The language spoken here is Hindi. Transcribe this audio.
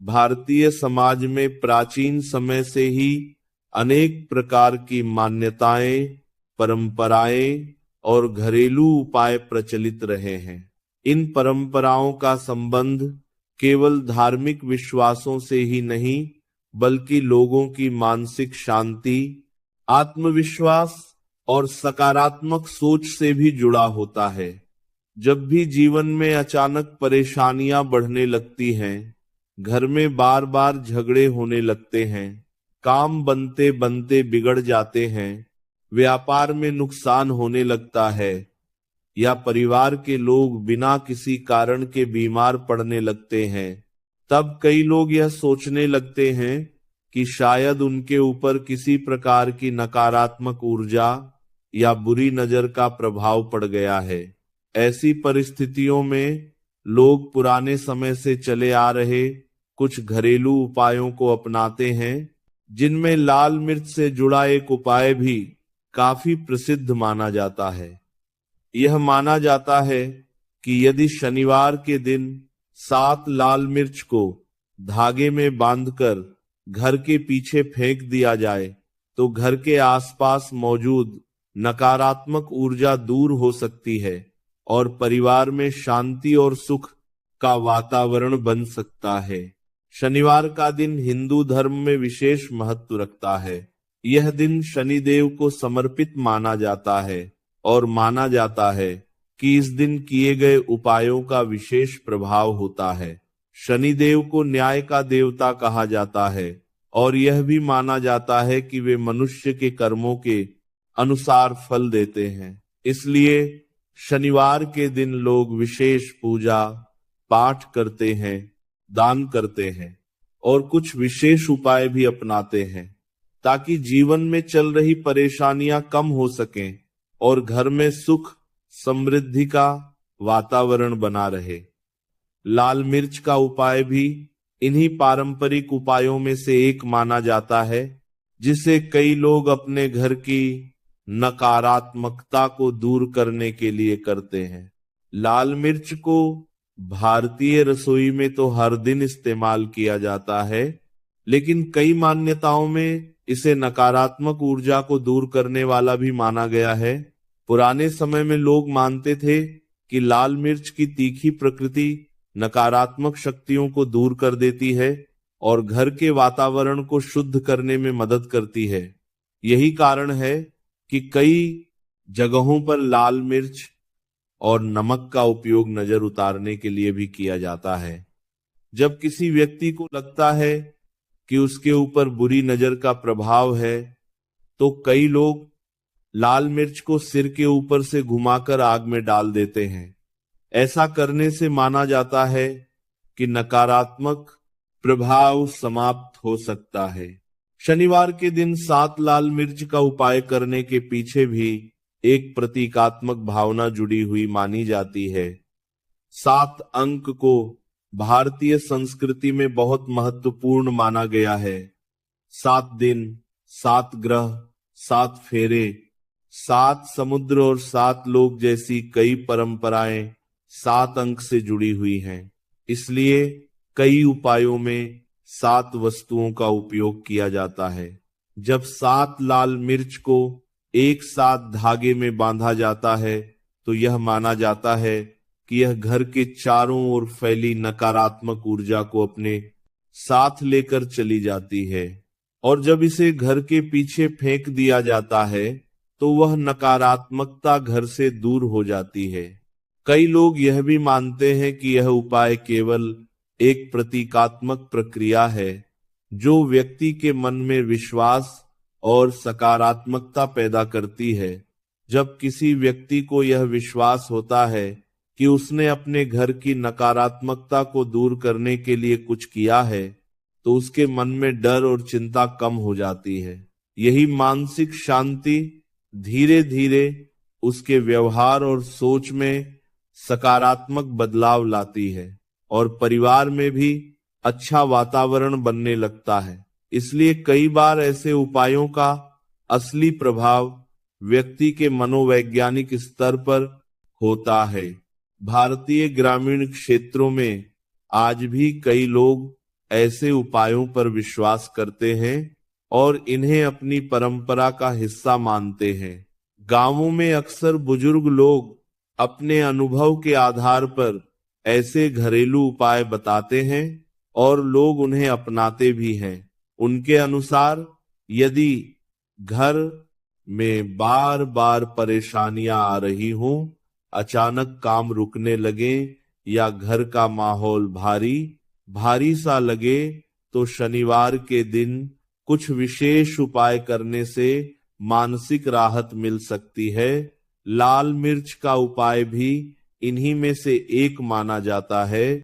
भारतीय समाज में प्राचीन समय से ही अनेक प्रकार की मान्यताएं, परंपराएं और घरेलू उपाय प्रचलित रहे हैं। इन परंपराओं का संबंध केवल धार्मिक विश्वासों से ही नहीं, बल्कि लोगों की मानसिक शांति, आत्मविश्वास और सकारात्मक सोच से भी जुड़ा होता है। जब भी जीवन में अचानक परेशानियां बढ़ने लगती हैं, घर में बार बार झगड़े होने लगते हैं, काम बनते बनते बिगड़ जाते हैं, व्यापार में नुकसान होने लगता है, या परिवार के लोग बिना किसी कारण के बीमार पड़ने लगते हैं, तब कई लोग यह सोचने लगते हैं कि शायद उनके ऊपर किसी प्रकार की नकारात्मक ऊर्जा या बुरी नजर का प्रभाव पड़ गया है। ऐसी परिस्थितियों में लोग पुराने समय से चले आ रहे कुछ घरेलू उपायों को अपनाते हैं, जिनमें लाल मिर्च से जुड़ा एक उपाय भी काफी प्रसिद्ध माना जाता है। यह माना जाता है कि यदि शनिवार के दिन 7 लाल मिर्च को धागे में बांधकर घर के पीछे फेंक दिया जाए तो घर के आसपास मौजूद नकारात्मक ऊर्जा दूर हो सकती है और परिवार में शांति और सुख का वातावरण बन सकता है। शनिवार का दिन हिंदू धर्म में विशेष महत्व रखता है। यह दिन शनिदेव को समर्पित माना जाता है और माना जाता है कि इस दिन किए गए उपायों का विशेष प्रभाव होता है। शनिदेव को न्याय का देवता कहा जाता है और यह भी माना जाता है कि वे मनुष्य के कर्मों के अनुसार फल देते हैं। इसलिए शनिवार के दिन लोग विशेष पूजा पाठ करते हैं, दान करते हैं और कुछ विशेष उपाय भी अपनाते हैं ताकि जीवन में चल रही परेशानियां कम हो सकें और घर में सुख समृद्धि का वातावरण बना रहे। लाल मिर्च का उपाय भी इन्हीं पारंपरिक उपायों में से एक माना जाता है, जिसे कई लोग अपने घर की नकारात्मकता को दूर करने के लिए करते हैं। लाल मिर्च को भारतीय रसोई में तो हर दिन इस्तेमाल किया जाता है, लेकिन कई मान्यताओं में इसे नकारात्मक ऊर्जा को दूर करने वाला भी माना गया है। पुराने समय में लोग मानते थे कि लाल मिर्च की तीखी प्रकृति नकारात्मक शक्तियों को दूर कर देती है और घर के वातावरण को शुद्ध करने में मदद करती है। यही कारण है कि कई जगहों पर लाल मिर्च और नमक का उपयोग नजर उतारने के लिए भी किया जाता है। जब किसी व्यक्ति को लगता है कि उसके ऊपर बुरी नजर का प्रभाव है, तो कई लोग लाल मिर्च को सिर के ऊपर से घुमाकर आग में डाल देते हैं। ऐसा करने से माना जाता है कि नकारात्मक प्रभाव समाप्त हो सकता है। शनिवार के दिन 7 लाल मिर्च का उपाय करने के पीछे भी एक प्रतीकात्मक भावना जुड़ी हुई मानी जाती है। 7 अंक को भारतीय संस्कृति में बहुत महत्वपूर्ण माना गया है। 7 दिन, 7 ग्रह, 7 फेरे, 7 समुद्र और 7 लोक जैसी कई परंपराएं 7 अंक से जुड़ी हुई हैं। इसलिए कई उपायों में 7 वस्तुओं का उपयोग किया जाता है। जब 7 लाल मिर्च को एक साथ धागे में बांधा जाता है तो यह माना जाता है कि यह घर के चारों ओर फैली नकारात्मक ऊर्जा को अपने साथ लेकर चली जाती है, और जब इसे घर के पीछे फेंक दिया जाता है तो वह नकारात्मकता घर से दूर हो जाती है। कई लोग यह भी मानते हैं कि यह उपाय केवल एक प्रतीकात्मक प्रक्रिया है जो व्यक्ति के मन में विश्वास और सकारात्मकता पैदा करती है। जब किसी व्यक्ति को यह विश्वास होता है कि उसने अपने घर की नकारात्मकता को दूर करने के लिए कुछ किया है, तो उसके मन में डर और चिंता कम हो जाती है। यही मानसिक शांति धीरे धीरे उसके व्यवहार और सोच में सकारात्मक बदलाव लाती है और परिवार में भी अच्छा वातावरण बनने लगता है। इसलिए कई बार ऐसे उपायों का असली प्रभाव व्यक्ति के मनोवैज्ञानिक स्तर पर होता है। भारतीय ग्रामीण क्षेत्रों में आज भी कई लोग ऐसे उपायों पर विश्वास करते हैं और इन्हें अपनी परंपरा का हिस्सा मानते हैं। गांवों में अक्सर बुजुर्ग लोग अपने अनुभव के आधार पर ऐसे घरेलू उपाय बताते हैं और लोग उन्हें अपनाते भी हैं। उनके अनुसार यदि घर में बार बार परेशानियां आ रही हों, अचानक काम रुकने लगे या घर का माहौल भारी भारी सा लगे, तो शनिवार के दिन कुछ विशेष उपाय करने से मानसिक राहत मिल सकती है। लाल मिर्च का उपाय भी इन्हीं में से एक माना जाता है।